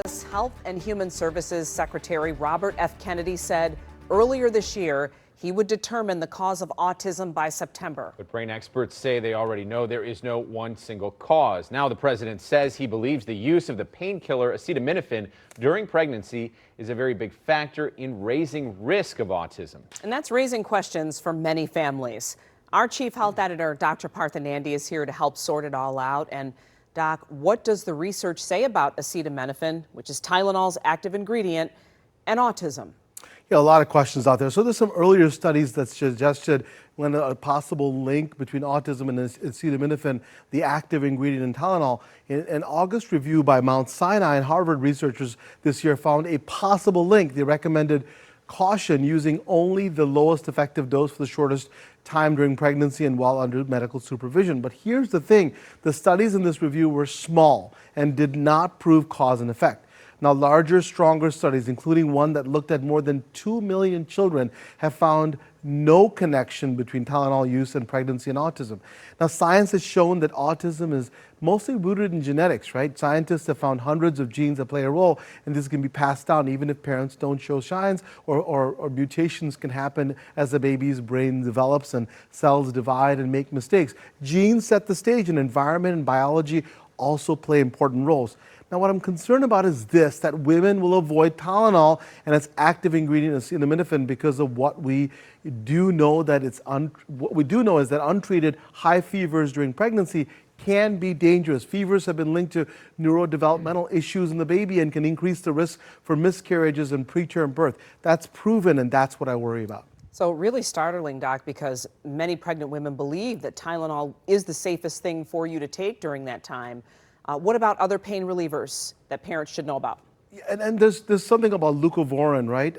U.S. Health and Human Services Secretary Robert F. Kennedy said earlier this year he would determine the cause of autism by September. But brain experts say they already know there is no one single cause. Now the president says he believes the use of the painkiller acetaminophen during pregnancy is a very big factor in raising risk of autism. And that's raising questions for many families. Our chief health editor, Dr. Nandi, is here to help sort it all out. And Doc, what does the research say about acetaminophen, which is Tylenol's active ingredient, and autism? Yeah, a lot of questions out there. So there's some earlier studies that suggested when a possible link between autism and acetaminophen, the active ingredient in Tylenol. In an August review by Mount Sinai and Harvard researchers this year found a possible link. They recommended caution using only the lowest effective dose for the shortest time during pregnancy and while under medical supervision. But here's the thing, the studies in this review were small and did not prove cause and effect. Now, larger, stronger studies, including one that looked at more than 2 million children, have found no connection between Tylenol use and pregnancy and autism. Now, science has shown that autism is mostly rooted in genetics, right? Scientists have found hundreds of genes that play a role, and this can be passed down even if parents don't show signs, or mutations can happen as the baby's brain develops and cells divide and make mistakes. Genes set the stage, and environment and biology also play important roles. Now, what I'm concerned about is this, that women will avoid Tylenol and its active ingredient acetaminophen because of what we do know that is that untreated high fevers during pregnancy can be dangerous. Fevers have been linked to neurodevelopmental issues in the baby and can increase the risk for miscarriages and preterm birth. That's proven, and that's what I worry about. So really startling, Doc, because many pregnant women believe that Tylenol is the safest thing for you to take during that time. What about other pain relievers that parents should know about? And there's something about leucovorin, right?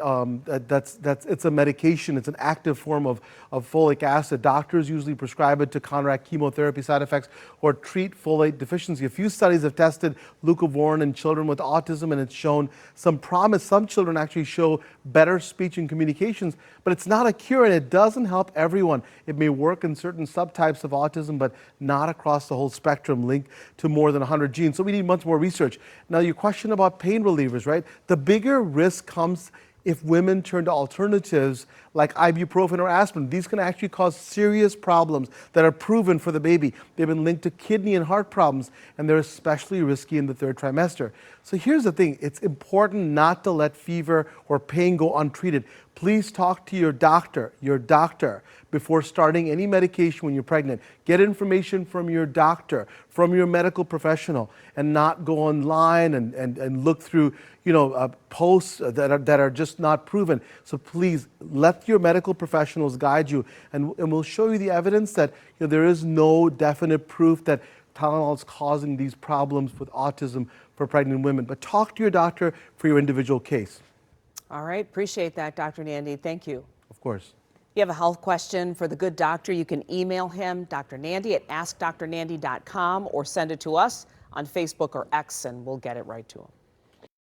It's a medication. It's an active form of folic acid. Doctors usually prescribe it to counteract chemotherapy side effects or treat folate deficiency. A few studies have tested leucovorin in children with autism, and it's shown some promise. Some children actually show better speech and communications, but it's not a cure, and it doesn't help everyone. It may work in certain subtypes of autism, but not across the whole spectrum linked to more than 100 genes. So we need much more research. Now, your question about pain relievers, right? The bigger risk comes if women turn to alternatives like ibuprofen or aspirin. These can actually cause serious problems that are proven for the baby. They've been linked to kidney and heart problems, and they're especially risky in the third trimester. So here's the thing, it's important not to let fever or pain go untreated. Please talk to your doctor before starting any medication when you're pregnant. Get information from your doctor, from your medical professional, and not go online and look through posts that are just not proven. So please let your medical professionals guide you, and we'll show you the evidence that there is no definite proof that Tylenol is causing these problems with autism for pregnant women. But talk to your doctor for your individual case. All right, appreciate that, Dr. Nandi. Thank you. Of course. If you have a health question for the good doctor, you can email him, Dr. Nandi, at askdrnandi.com, or send it to us on Facebook or X, and we'll get it right to him.